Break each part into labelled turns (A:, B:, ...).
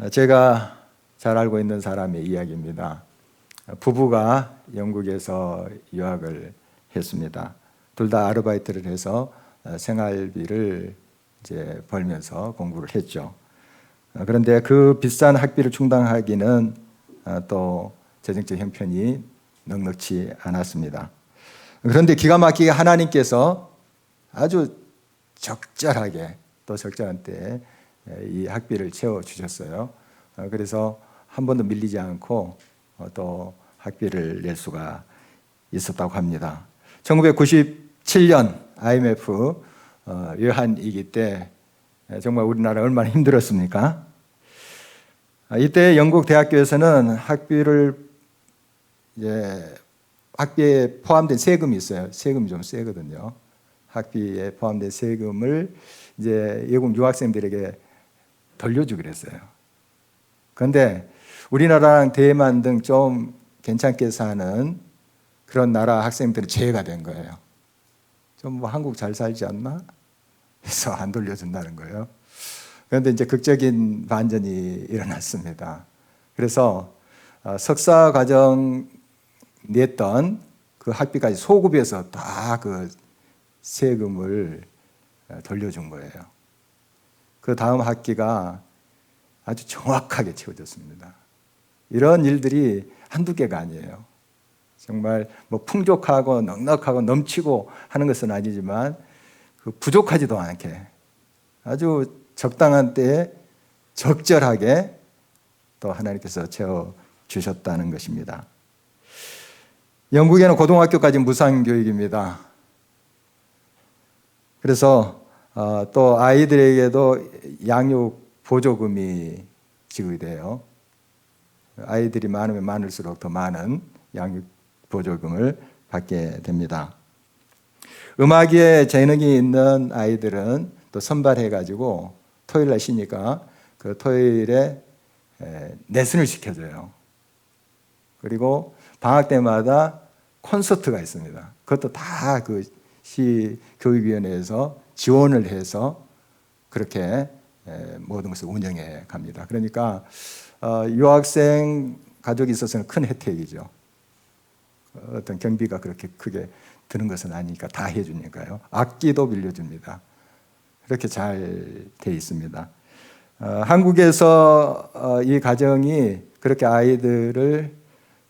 A: 제가 잘 알고 있는 사람의 이야기입니다. 부부가 영국에서 유학을 했습니다. 둘 다 아르바이트를 해서 생활비를 이제 벌면서 공부를 했죠. 그런데 그 비싼 학비를 충당하기는 또 재정적 형편이 넉넉지 않았습니다. 그런데 기가 막히게 하나님께서 아주 적절하게 또 적절한 때에 이 학비를 채워주셨어요. 그래서 한 번도 밀리지 않고 또 학비를 낼 수가 있었다고 합니다. 1997년 IMF 외환위기 때 정말 우리나라 얼마나 힘들었습니까? 이때 영국 대학교에서는 학비에 포함된 세금이 있어요. 세금이 좀 세거든요. 학비에 포함된 세금을 이제 외국 유학생들에게 돌려주기로 했어요. 그런데 우리나라랑 대만 등 좀 괜찮게 사는 그런 나라 학생들은 제외가 된 거예요. 좀 뭐 한국 잘 살지 않나? 해서 안 돌려준다는 거예요. 그런데 이제 극적인 반전이 일어났습니다. 그래서 석사 과정 냈던 그 학비까지 소급해서 다 그 세금을 돌려준 거예요. 그 다음 학기가 아주 정확하게 채워졌습니다. 이런 일들이 한두 개가 아니에요. 정말 뭐 풍족하고 넉넉하고 넘치고 하는 것은 아니지만 그 부족하지도 않게 아주 적당한 때에 적절하게 또 하나님께서 채워주셨다는 것입니다. 영국에는 고등학교까지 무상교육입니다. 그래서 또 아이들에게도 양육 보조금이 지급이 돼요. 아이들이 많으면 많을수록 더 많은 양육 보조금을 받게 됩니다. 음악에 재능이 있는 아이들은 또 선발해가지고 토요일 날 쉬니까 그 토요일에 레슨을 시켜줘요. 그리고 방학 때마다 콘서트가 있습니다. 그것도 다 그 시 교육위원회에서 지원을 해서 그렇게 모든 것을 운영해 갑니다. 그러니까 유학생 가족이 있어서는 큰 혜택이죠. 어떤 경비가 그렇게 크게 드는 것은 아니니까 다 해주니까요. 악기도 빌려줍니다. 그렇게 잘 돼 있습니다. 한국에서 이 가정이 그렇게 아이들을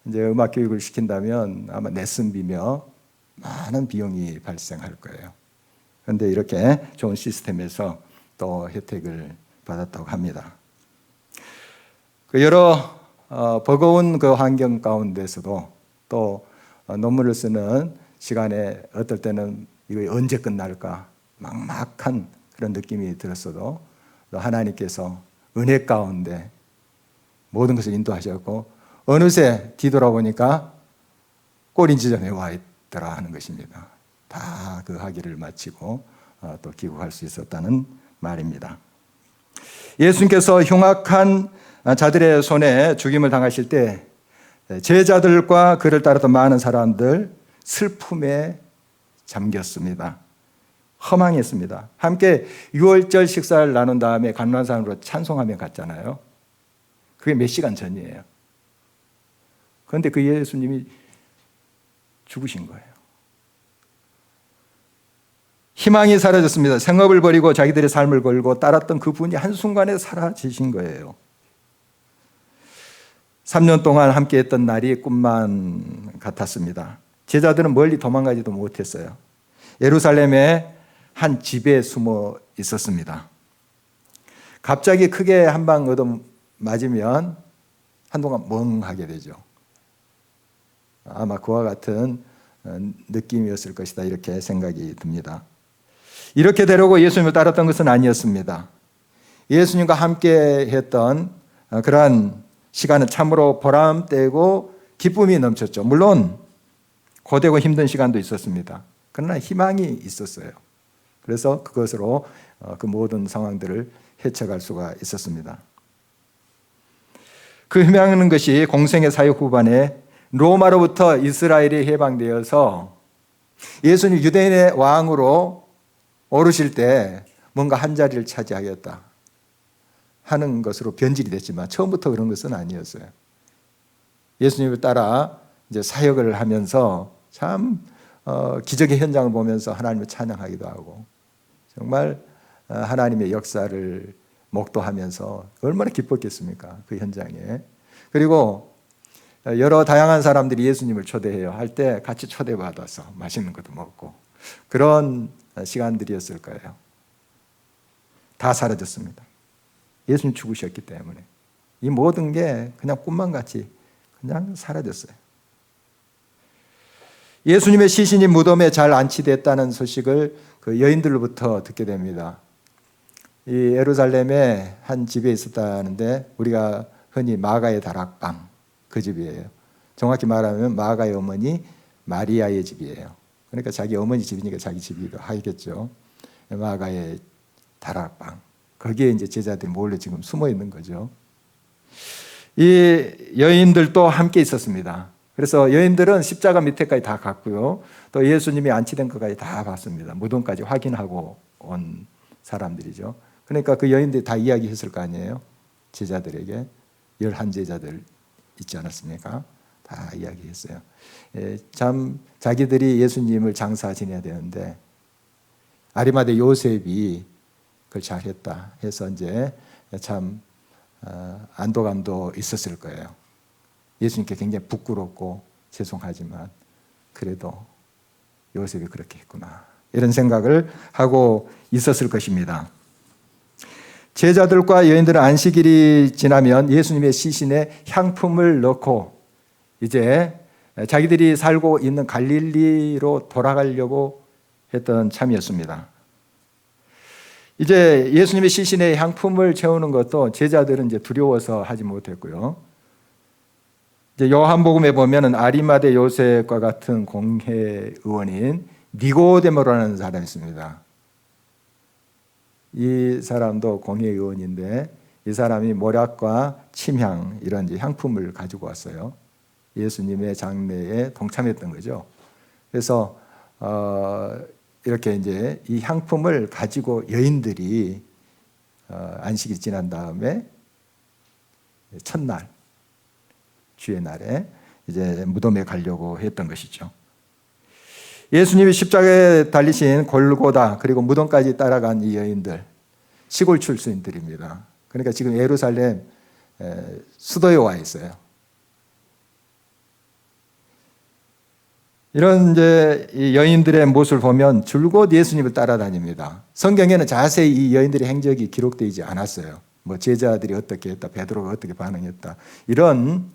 A: 이제 음악 교육을 시킨다면 아마 레슨비며 많은 비용이 발생할 거예요. 그런데 이렇게 좋은 시스템에서 또 혜택을 받았다고 합니다. 여러 버거운 그 환경 가운데서도 또 논문을 쓰는 시간에 어떨 때는 이거 언제 끝날까 막막한 그런 느낌이 들었어도 하나님께서 은혜 가운데 모든 것을 인도하셨고 어느새 뒤돌아보니까 꼬린 지점에 와 있더라 하는 것입니다. 다 그 학위를 마치고 또 귀국할 수 있었다는 말입니다. 예수님께서 흉악한 자들의 손에 죽임을 당하실 때 제자들과 그를 따르던 많은 사람들 슬픔에 잠겼습니다. 허망했습니다. 함께 유월절 식사를 나눈 다음에 감람산으로 찬송하며 갔잖아요. 그게 몇 시간 전이에요. 그런데 그 예수님이 죽으신 거예요. 희망이 사라졌습니다. 생업을 버리고 자기들의 삶을 걸고 따랐던 그분이 한순간에 사라지신 거예요. 3년 동안 함께했던 날이 꿈만 같았습니다. 제자들은 멀리 도망가지도 못했어요. 예루살렘의 한 집에 숨어 있었습니다. 갑자기 크게 한 방 얻어 맞으면 한동안 멍하게 되죠. 아마 그와 같은 느낌이었을 것이다 이렇게 생각이 듭니다. 이렇게 되려고 예수님을 따랐던 것은 아니었습니다. 예수님과 함께 했던 그러한 시간은 참으로 보람되고 기쁨이 넘쳤죠. 물론 고되고 힘든 시간도 있었습니다. 그러나 희망이 있었어요. 그래서 그것으로 그 모든 상황들을 헤쳐갈 수가 있었습니다. 그 희망하는 것이 공생의 사역 후반에 로마로부터 이스라엘이 해방되어서 예수님 유대인의 왕으로 오르실 때 뭔가 한 자리를 차지하겠다 하는 것으로 변질이 됐지만 처음부터 그런 것은 아니었어요. 예수님을 따라 이제 사역을 하면서 참 기적의 현장을 보면서 하나님을 찬양하기도 하고 정말 하나님의 역사를 목도하면서 얼마나 기뻤겠습니까? 그 현장에. 그리고 여러 다양한 사람들이 예수님을 초대해요. 할 때 같이 초대받아서 맛있는 것도 먹고 그런 시간들이었을 거예요. 다 사라졌습니다. 예수님 죽으셨기 때문에 이 모든 게 그냥 꿈만 같이 그냥 사라졌어요. 예수님의 시신이 무덤에 잘 안치됐다는 소식을 그 여인들로부터 듣게 됩니다. 이 예루살렘에 한 집에 있었다는데 우리가 흔히 마가의 다락방 그 집이에요. 정확히 말하면 마가의 어머니 마리아의 집이에요. 그러니까 자기 어머니 집이니까 자기 집이기도 하겠죠. 마가의 다락방. 거기에 이제 제자들이 몰래 지금 숨어 있는 거죠. 이 여인들도 함께 있었습니다. 그래서 여인들은 십자가 밑에까지 다 갔고요. 또 예수님이 안치된 것까지 다 봤습니다. 무덤까지 확인하고 온 사람들이죠. 그러니까 그 여인들이 다 이야기했을 거 아니에요. 제자들에게 11제자들 있지 않았습니까? 다 이야기했어요. 참 자기들이 예수님을 장사 지내야 되는데 아리마대 요셉이 그걸 잘했다 해서 이제 참 안도감도 있었을 거예요. 예수님께 굉장히 부끄럽고 죄송하지만 그래도 요셉이 그렇게 했구나 이런 생각을 하고 있었을 것입니다. 제자들과 여인들은 안식일이 지나면 예수님의 시신에 향품을 넣고 이제 자기들이 살고 있는 갈릴리로 돌아가려고 했던 참이었습니다. 이제 예수님의 시신에 향품을 채우는 것도 제자들은 이제 두려워서 하지 못했고요. 이제 요한복음에 보면은 아리마대 요셉과 같은 공회의원인 니고데모라는 사람이 있습니다. 이 사람도 공회의원인데 이 사람이 모략과 침향 이런 이제 향품을 가지고 왔어요. 예수님의 장례에 동참했던 거죠. 그래서 이렇게 이제 이 향품을 가지고 여인들이 안식이 지난 다음에 첫날 주의 날에 이제 무덤에 가려고 했던 것이죠. 예수님이 십자가에 달리신 골고다 그리고 무덤까지 따라간 이 여인들 시골 출신들입니다. 그러니까 지금 예루살렘 수도에 와 있어요. 이런 이제 이 여인들의 모습을 보면 줄곧 예수님을 따라다닙니다. 성경에는 자세히 이 여인들의 행적이 기록되지 않았어요. 뭐 제자들이 어떻게 했다, 베드로가 어떻게 반응했다 이런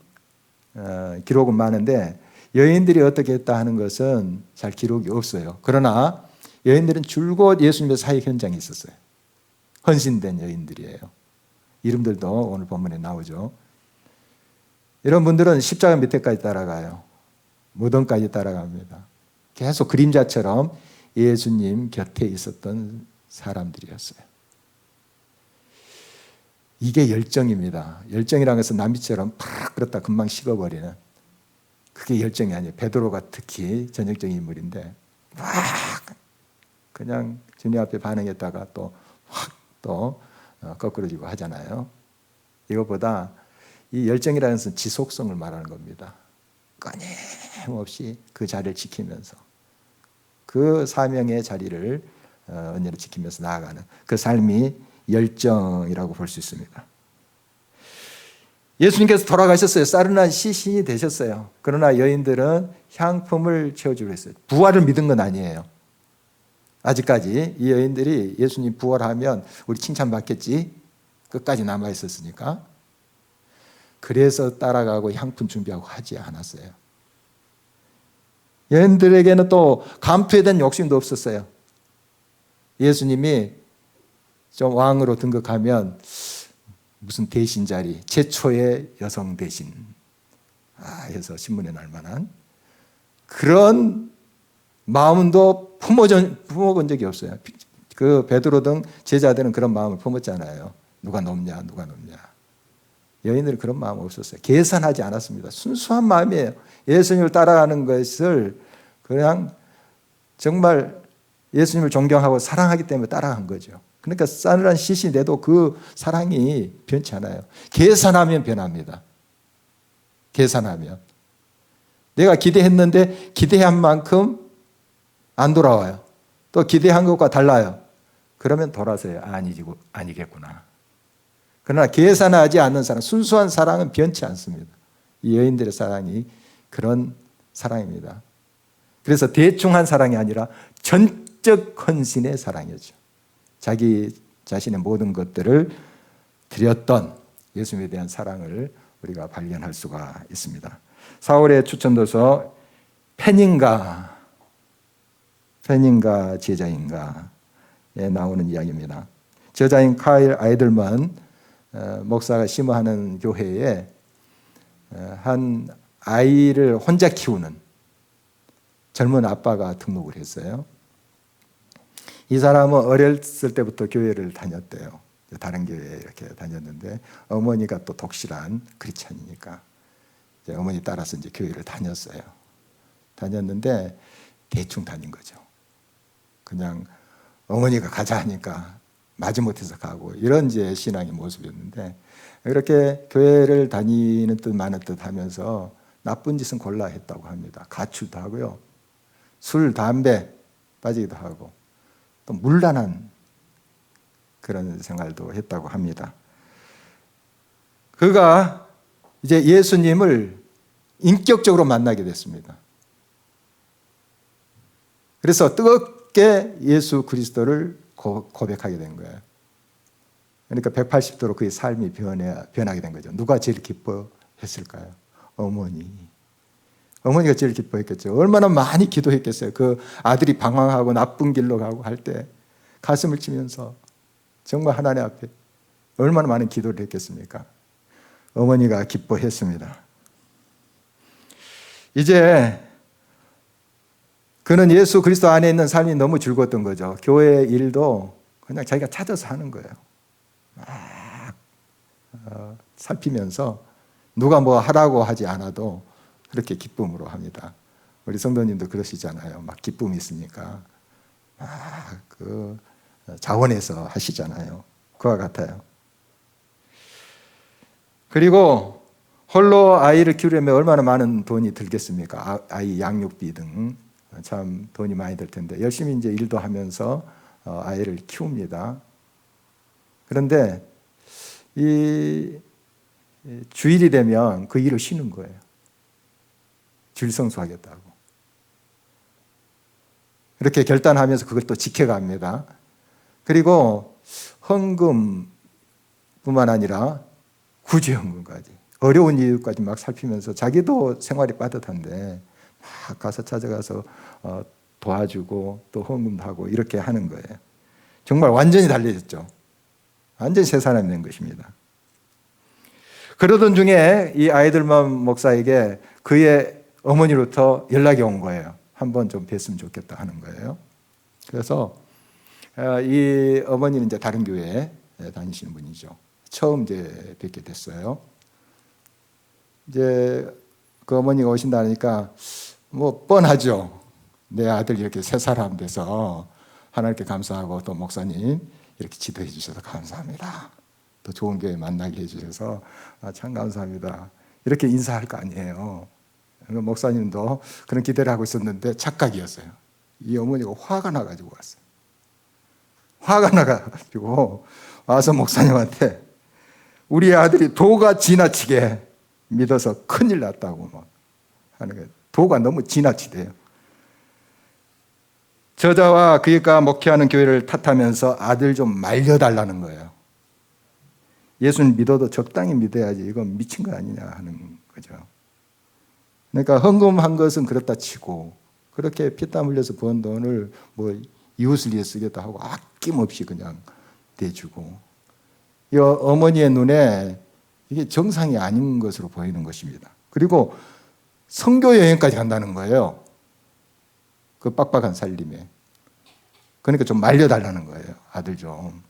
A: 기록은 많은데 여인들이 어떻게 했다 하는 것은 잘 기록이 없어요. 그러나 여인들은 줄곧 예수님의 사역 현장에 있었어요. 헌신된 여인들이에요. 이름들도 오늘 본문에 나오죠. 이런 분들은 십자가 밑에까지 따라가요. 무덤까지 따라갑니다. 계속 그림자처럼 예수님 곁에 있었던 사람들이었어요. 이게 열정입니다. 열정이라는 것은 남이처럼 팍 그렇다 금방 식어버리는 그게 열정이 아니에요. 베드로가 특히 전형적인 인물인데 막 그냥 주님 앞에 반응했다가 또 확 또 거꾸로지고 하잖아요. 이것보다 이 열정이라는 것은 지속성을 말하는 겁니다. 끊임없이 그 자리를 지키면서 그 사명의 자리를 언제나 지키면서 나아가는 그 삶이 열정이라고 볼 수 있습니다. 예수님께서 돌아가셨어요. 싸른한 시신이 되셨어요. 그러나 여인들은 향품을 채워주고 했어요. 부활을 믿은 건 아니에요. 아직까지 이 여인들이 예수님 부활하면 우리 칭찬받겠지 끝까지 남아 있었으니까 그래서 따라가고 향품 준비하고 하지 않았어요. 여인들에게는 또 감투에 대한 욕심도 없었어요. 예수님이 좀 왕으로 등극하면 무슨 대신 자리, 최초의 여성 대신 해서 신문에 날 만한 그런 마음도 품어본 적이 없어요. 그 베드로 등 제자들은 그런 마음을 품었잖아요. 누가 높냐, 누가 높냐. 여인들은 그런 마음 없었어요. 계산하지 않았습니다. 순수한 마음이에요. 예수님을 따라가는 것을 그냥 정말 예수님을 존경하고 사랑하기 때문에 따라간 거죠. 그러니까 싸늘한 씻이 내도 그 사랑이 변치 않아요. 계산하면 변합니다. 계산하면. 내가 기대했는데 기대한 만큼 안 돌아와요. 또 기대한 것과 달라요. 그러면 돌아서요. 아니겠구나. 그러나 계산하지 않는 사랑, 순수한 사랑은 변치 않습니다. 이 여인들의 사랑이 그런 사랑입니다. 그래서 대충한 사랑이 아니라 전적 헌신의 사랑이었죠. 자기 자신의 모든 것들을 드렸던 예수님에 대한 사랑을 우리가 발견할 수가 있습니다. 사울의 추천도서 펜인가 제자인가에 나오는 이야기입니다. 저자인 카일 아이들만 목사가 심어하는 교회에 한 아이를 혼자 키우는 젊은 아빠가 등록을 했어요. 이 사람은 어렸을 때부터 교회를 다녔대요. 다른 교회에 이렇게 다녔는데 어머니가 또 독실한 크리스찬이니까 어머니 따라서 이제 교회를 다녔어요. 다녔는데 대충 다닌 거죠. 그냥 어머니가 가자 하니까 마지못해서 가고 이런 이제 신앙의 모습이었는데 이렇게 교회를 다니는 듯 마는 듯 하면서 나쁜 짓은 골라 했다고 합니다. 가출도 하고요. 술, 담배 빠지기도 하고 또 문란한 그런 생활도 했다고 합니다. 그가 이제 예수님을 인격적으로 만나게 됐습니다. 그래서 뜨겁게 예수 그리스도를 고백하게 된 거예요. 그러니까 180도로 그의 삶이 변하게 된 거죠. 누가 제일 기뻐했을까요? 어머니가 제일 기뻐했겠죠. 얼마나 많이 기도했겠어요. 그 아들이 방황하고 나쁜 길로 가고 할 때 가슴을 치면서 정말 하나님 앞에 얼마나 많은 기도를 했겠습니까? 어머니가 기뻐했습니다. 이제 그는 예수 그리스도 안에 있는 삶이 너무 즐거웠던 거죠. 교회 일도 그냥 자기가 찾아서 하는 거예요. 막 살피면서 누가 뭐 하라고 하지 않아도 그렇게 기쁨으로 합니다. 우리 성도님도 그러시잖아요. 막 기쁨이 있으니까 막 그 자원해서 하시잖아요. 그와 같아요. 그리고 홀로 아이를 키우려면 얼마나 많은 돈이 들겠습니까? 아이 양육비 등 참 돈이 많이 들 텐데 열심히 이제 일도 하면서 아이를 키웁니다. 그런데 이 주일이 되면 그 일을 쉬는 거예요. 주일 성수하겠다고. 이렇게 결단하면서 그걸 또 지켜갑니다. 그리고 헌금뿐만 아니라 구제헌금까지 어려운 이유까지 막 살피면서 자기도 생활이 빠듯한데 막 가서 찾아가서 도와주고 또 헌금도 하고 이렇게 하는 거예요. 정말 완전히 달라졌죠. 완전히 새 사람이 된 것입니다. 그러던 중에 이 아이들만 목사에게 그의 어머니로부터 연락이 온 거예요. 한번 좀 뵀으면 좋겠다 하는 거예요. 그래서 이 어머니는 이제 다른 교회에 다니시는 분이죠. 처음 이제 뵙게 됐어요. 이제 그 어머니가 오신다 하니까 뭐 뻔하죠. 내 아들 이렇게 새 사람 돼서 하나님께 감사하고 또 목사님 이렇게 지도해 주셔서 감사합니다. 또 좋은 교회 만나게 해주셔서 참 감사합니다. 이렇게 인사할 거 아니에요. 목사님도 그런 기대를 하고 있었는데 착각이었어요. 이 어머니가 화가 나가지고 왔어요. 화가 나가지고 와서 목사님한테 우리 아들이 도가 지나치게 믿어서 큰일 났다고 막 하는 거예요. 도가 너무 지나치대요. 저자와 그가 목회하는 교회를 탓하면서 아들 좀 말려달라는 거예요. 예수는 믿어도 적당히 믿어야지 이건 미친 거 아니냐 하는 거죠. 그러니까 헌금한 것은 그렇다 치고 그렇게 피땀 흘려서 번 돈을 뭐 이웃을 위해 쓰겠다 하고 아낌없이 그냥 대주고 이 어머니의 눈에 이게 정상이 아닌 것으로 보이는 것입니다. 그리고 선교 여행까지 간다는 거예요. 그 빡빡한 살림에. 그러니까 좀 말려달라는 거예요. 아들 좀.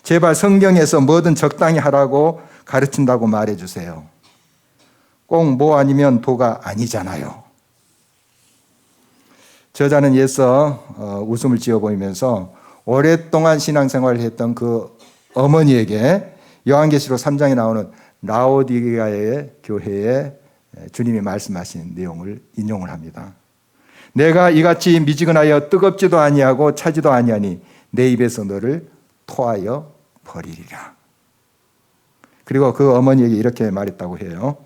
A: 제발 성경에서 뭐든 적당히 하라고 가르친다고 말해주세요. 꼭 뭐 아니면 도가 아니잖아요. 저자는 애써 웃음을 지어 보이면서 오랫동안 신앙생활을 했던 그 어머니에게 요한계시록 3장에 나오는 라오디게아의 교회에 주님이 말씀하신 내용을 인용을 합니다. 내가 이같이 미지근하여 뜨겁지도 아니하고 차지도 아니하니 내 입에서 너를 토하여 버리리라. 그리고 그 어머니에게 이렇게 말했다고 해요.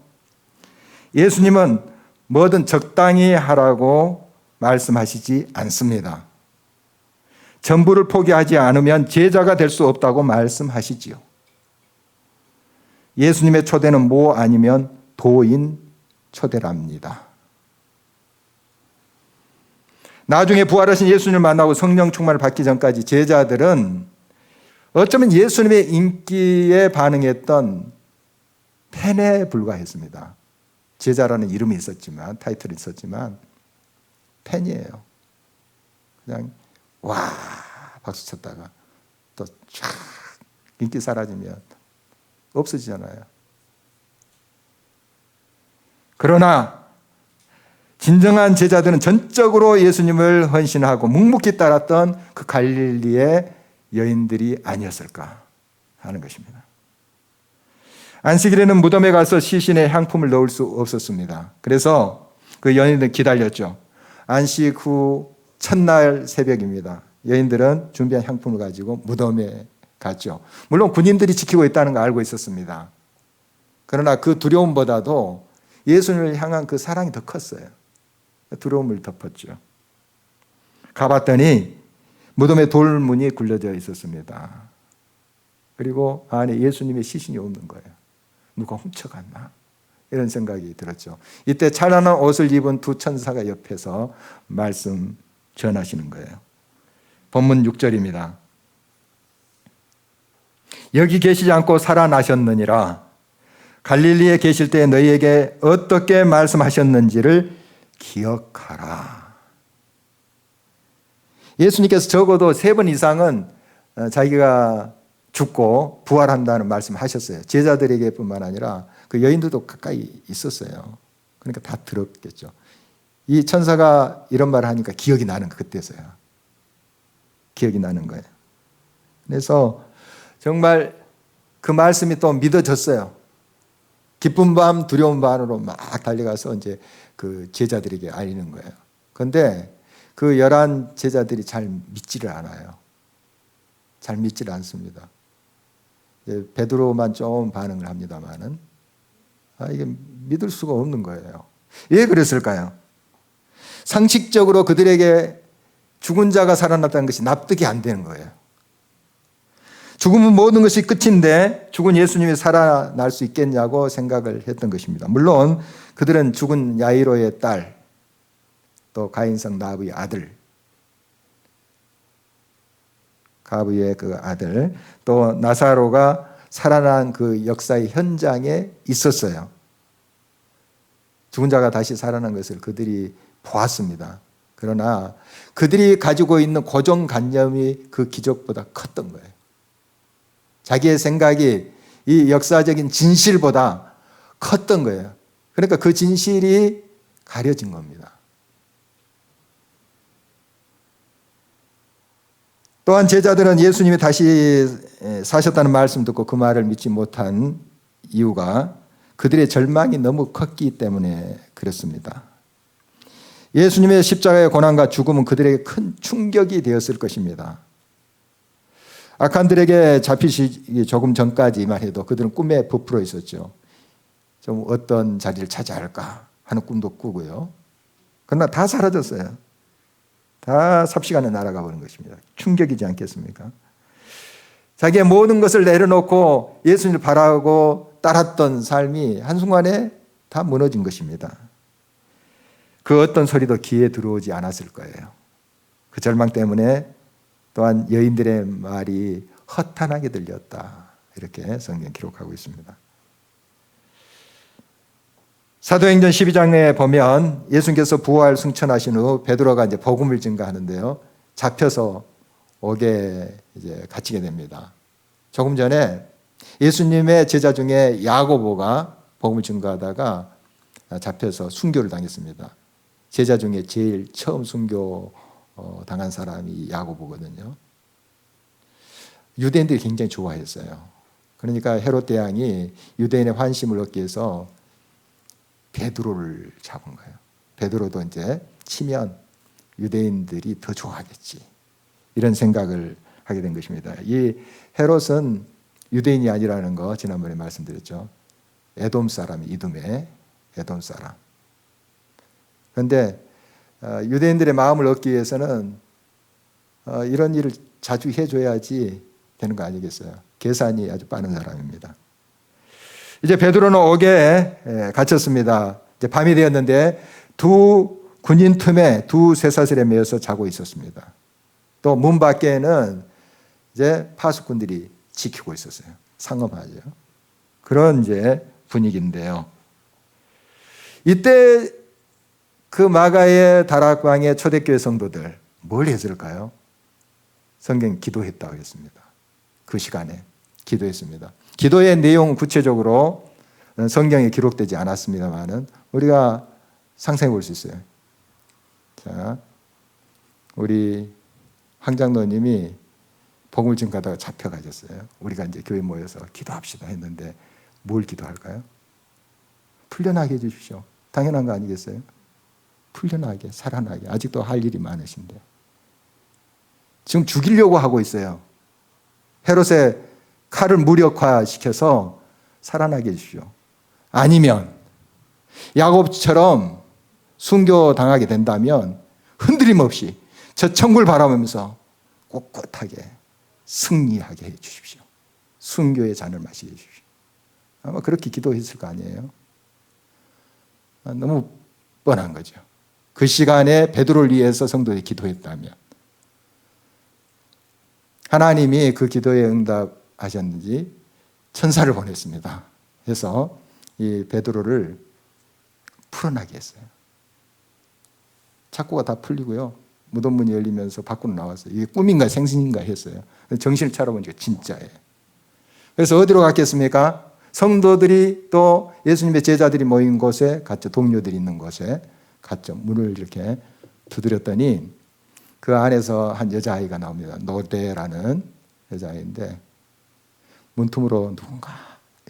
A: 예수님은 뭐든 적당히 하라고 말씀하시지 않습니다. 전부를 포기하지 않으면 제자가 될 수 없다고 말씀하시지요. 예수님의 초대는 뭐 아니면 도인 초대랍니다. 나중에 부활하신 예수님을 만나고 성령 충만을 받기 전까지 제자들은 어쩌면 예수님의 인기에 반응했던 팬에 불과했습니다. 제자라는 이름이 있었지만, 타이틀이 있었지만 팬이에요. 그냥 와 박수 쳤다가 또 쫙 인기 사라지면 없어지잖아요. 그러나 진정한 제자들은 전적으로 예수님을 헌신하고 묵묵히 따랐던 그 갈릴리의 여인들이 아니었을까 하는 것입니다. 안식일에는 무덤에 가서 시신의 향품을 넣을 수 없었습니다. 그래서 그 여인들은 기다렸죠. 안식 후 첫날 새벽입니다. 여인들은 준비한 향품을 가지고 무덤에 갔죠. 물론 군인들이 지키고 있다는 거 알고 있었습니다. 그러나 그 두려움보다도 예수님을 향한 그 사랑이 더 컸어요. 두려움을 덮었죠. 가봤더니 무덤에 돌문이 굴려져 있었습니다. 그리고 안에 예수님의 시신이 없는 거예요. 누가 훔쳐갔나? 이런 생각이 들었죠. 이때 찬란한 옷을 입은 두 천사가 옆에서 말씀 전하시는 거예요. 본문 6절입니다. 여기 계시지 않고 살아나셨느니라. 갈릴리에 계실 때 너희에게 어떻게 말씀하셨는지를 기억하라. 예수님께서 적어도 3번 이상은 자기가 죽고 부활한다는 말씀을 하셨어요. 제자들에게뿐만 아니라 그 여인들도 가까이 있었어요. 그러니까 다 들었겠죠. 이 천사가 이런 말을 하니까 기억이 나는 거 그때서야. 기억이 나는 거예요. 그래서 정말 그 말씀이 또 믿어졌어요. 기쁜 밤 두려운 밤으로 막 달려가서 이제 그 제자들에게 알리는 거예요. 그런데 그 11 제자들이 잘 믿지를 않아요. 잘 믿지를 않습니다. 베드로만 좀 반응을 합니다만은 이게 믿을 수가 없는 거예요. 왜 그랬을까요? 상식적으로 그들에게 죽은 자가 살아났다는 것이 납득이 안 되는 거예요. 죽으면 모든 것이 끝인데 죽은 예수님이 살아날 수 있겠냐고 생각을 했던 것입니다. 물론 그들은 죽은 야이로의 딸, 또 가인성 나부의 아들, 가부의 그 아들, 또 나사로가 살아난 그 역사의 현장에 있었어요. 죽은 자가 다시 살아난 것을 그들이 보았습니다. 그러나 그들이 가지고 있는 고정관념이 그 기적보다 컸던 거예요. 자기의 생각이 이 역사적인 진실보다 컸던 거예요. 그러니까 그 진실이 가려진 겁니다. 또한 제자들은 예수님이 다시 사셨다는 말씀 듣고 그 말을 믿지 못한 이유가 그들의 절망이 너무 컸기 때문에 그렇습니다. 예수님의 십자가의 고난과 죽음은 그들에게 큰 충격이 되었을 것입니다. 악한들에게 잡히시기 조금 전까지만 해도 그들은 꿈에 부풀어 있었죠. 좀 어떤 자리를 차지할까 하는 꿈도 꾸고요. 그러나 다 사라졌어요. 다 삽시간에 날아가 버린 것입니다. 충격이지 않겠습니까? 자기의 모든 것을 내려놓고 예수님을 바라고 따랐던 삶이 한순간에 다 무너진 것입니다. 그 어떤 소리도 귀에 들어오지 않았을 거예요. 그 절망 때문에 또한 여인들의 말이 허탄하게 들렸다. 이렇게 성경 기록하고 있습니다. 사도행전 12장에 보면 예수님께서 부활 승천하신 후 베드로가 이제 복음을 증거하는데요. 잡혀서 옥에 이제 갇히게 됩니다. 조금 전에 예수님의 제자 중에 야고보가 복음을 증거하다가 잡혀서 순교를 당했습니다. 제자 중에 제일 처음 순교 당한 사람이 야고보거든요. 유대인들이 굉장히 좋아했어요. 그러니까 헤롯 대왕이 유대인의 환심을 얻기 위해서 베드로를 잡은 거예요. 베드로도 이제 치면 유대인들이 더 좋아하겠지. 이런 생각을 하게 된 것입니다. 이 헤롯은 유대인이 아니라는 거 지난번에 말씀드렸죠. 에돔 사람이 이둠의 에돔 사람. 그런데 유대인들의 마음을 얻기 위해서는 이런 일을 자주 해줘야지 되는 거 아니겠어요? 계산이 아주 빠른 사람입니다. 이제 베드로는 옥에 갇혔습니다. 이제 밤이 되었는데 두 군인 틈에 두 쇠사슬에 매여서 자고 있었습니다. 또 문 밖에는 이제 파수꾼들이 지키고 있었어요. 상엄하죠. 그런 이제 분위기인데요. 이때 그 마가의 다락방의 초대교회 성도들 뭘 했을까요? 성경 기도했다고 했습니다. 그 시간에 기도했습니다. 기도의 내용 구체적으로 성경에 기록되지 않았습니다만은 우리가 상상해 볼 수 있어요. 자, 우리 황 장로님이 복음을 지금 가다가 잡혀가셨어요. 우리가 이제 교회 모여서 기도합시다 했는데 뭘 기도할까요? 풀려나게 해주십시오. 당연한 거 아니겠어요? 풀려나게, 살아나게. 아직도 할 일이 많으신데. 지금 죽이려고 하고 있어요. 헤롯의 칼을 무력화시켜서 살아나게 해주십시오. 아니면 야곱처럼 순교당하게 된다면 흔들림 없이 저 천국을 바라보면서 꼿꼿하게 승리하게 해 주십시오. 순교의 잔을 마시게 해 주십시오. 아마 그렇게 기도했을 거 아니에요? 너무 뻔한 거죠. 그 시간에 베드로를 위해서 성도들이 기도했다면 하나님이 그 기도에 응답하셨는지 천사를 보냈습니다. 그래서 이 베드로를 풀어나게 했어요. 착고가 다 풀리고요. 무덤 문이 열리면서 밖으로 나왔어요. 이게 꿈인가 생신인가 했어요. 정신을 차려보니까 진짜예요. 그래서 어디로 갔겠습니까? 성도들이 또 예수님의 제자들이 모인 곳에 갔죠. 동료들이 있는 곳에 갔죠. 문을 이렇게 두드렸더니 그 안에서 한 여자아이가 나옵니다. 노대라는 여자아이인데 문틈으로 누군가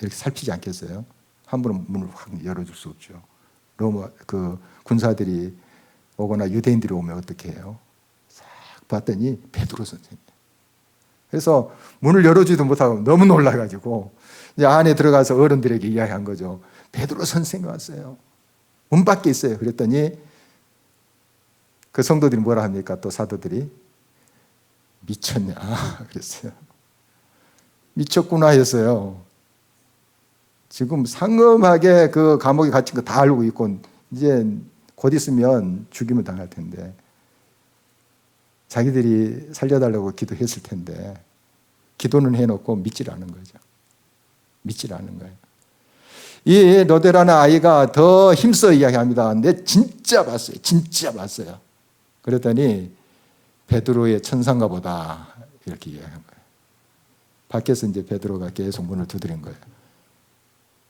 A: 이렇게 살피지 않겠어요? 함부로 문을 확 열어줄 수 없죠. 로마 그 군사들이 오거나 유대인들이 오면 어떻게 해요? 싹 봤더니 베드로 선생님. 그래서 문을 열어주지도 못하고 너무 놀라가지고 이제 안에 들어가서 어른들에게 이야기한 거죠. 베드로 선생님 왔어요. 문 밖에 있어요. 그랬더니 그 성도들이 뭐라 합니까? 또 사도들이 미쳤냐 그랬어요. 미쳤구나 했어요. 지금 상엄하게 그 감옥에 갇힌 거 다 알고 있고 이제 곧 있으면 죽임을 당할 텐데 자기들이 살려달라고 기도했을 텐데 기도는 해놓고 믿질 않은 거죠. 믿질 않은 거예요. 이 로데라는 아이가 더 힘써 이야기합니다. 근데 진짜 봤어요. 진짜 봤어요. 그랬더니 베드로의 천상가 보다 이렇게 이야기한 거예요. 밖에서 이제 베드로가 계속 문을 두드린 거예요.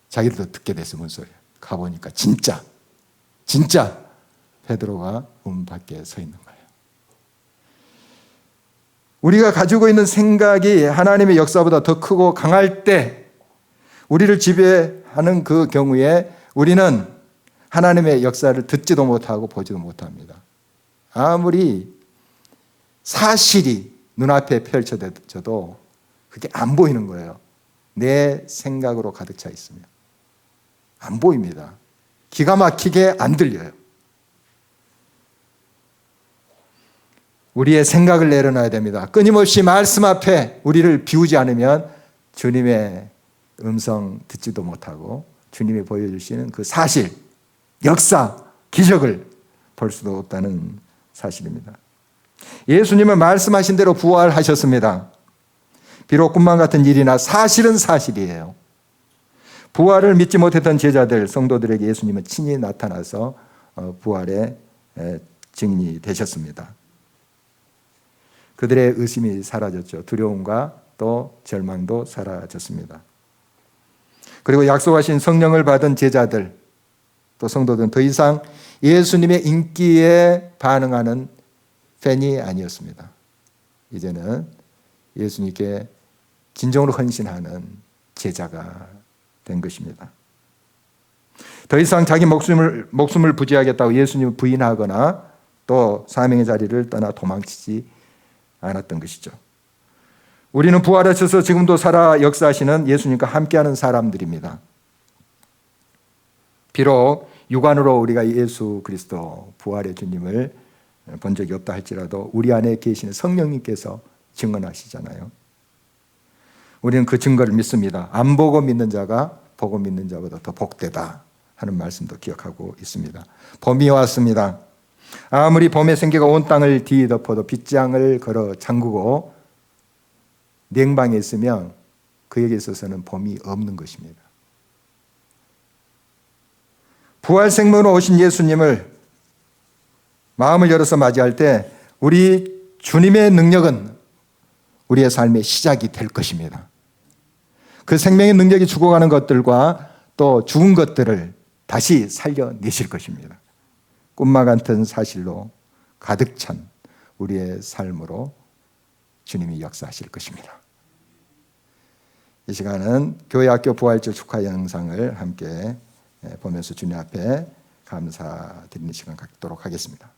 A: 자기들도 듣게 됐어 문소리. 가보니까 진짜 베드로가 문 밖에 서 있는 거예요. 우리가 가지고 있는 생각이 하나님의 역사보다 더 크고 강할 때 우리를 지배하는 그 경우에 우리는 하나님의 역사를 듣지도 못하고 보지도 못합니다. 아무리 사실이 눈앞에 펼쳐져도 그게 안 보이는 거예요. 내 생각으로 가득 차 있으면. 안 보입니다. 기가 막히게 안 들려요. 우리의 생각을 내려놔야 됩니다. 끊임없이 말씀 앞에 우리를 비우지 않으면 주님의 음성 듣지도 못하고 주님이 보여주시는 그 사실, 역사, 기적을 볼 수도 없다는 사실입니다. 예수님은 말씀하신 대로 부활하셨습니다. 비록 꿈만 같은 일이나 사실은 사실이에요. 부활을 믿지 못했던 제자들, 성도들에게 예수님은 친히 나타나서 부활의 증인이 되셨습니다. 그들의 의심이 사라졌죠. 두려움과 또 절망도 사라졌습니다. 그리고 약속하신 성령을 받은 제자들, 또 성도들은 더 이상 예수님의 인기에 반응하는 팬이 아니었습니다. 이제는 예수님께 진정으로 헌신하는 제자가 된 것입니다. 더 이상 자기 목숨을 부지하겠다고 예수님을 부인하거나 또 사명의 자리를 떠나 도망치지 않았던 것이죠. 우리는 부활하셔서 지금도 살아 역사하시는 예수님과 함께하는 사람들입니다. 비록 육안으로 우리가 예수 그리스도 부활의 주님을 본 적이 없다 할지라도 우리 안에 계시는 성령님께서 증언하시잖아요. 우리는 그 증거를 믿습니다. 안 보고 믿는 자가 보고 믿는 자보다 더 복되다 하는 말씀도 기억하고 있습니다. 봄이 왔습니다. 아무리 봄의 생기가 온 땅을 뒤덮어도 빗장을 걸어 잠그고 냉방에 있으면 그에게 있어서는 봄이 없는 것입니다. 부활 생명으로 오신 예수님을 마음을 열어서 맞이할 때 우리 주님의 능력은 우리의 삶의 시작이 될 것입니다. 그 생명의 능력이 죽어가는 것들과 또 죽은 것들을 다시 살려내실 것입니다. 꿈과 같은 사실로 가득 찬 우리의 삶으로 주님이 역사하실 것입니다. 이 시간은 교회학교 부활절 축하 영상을 함께 보면서 주님 앞에 감사드리는 시간 갖도록 하겠습니다.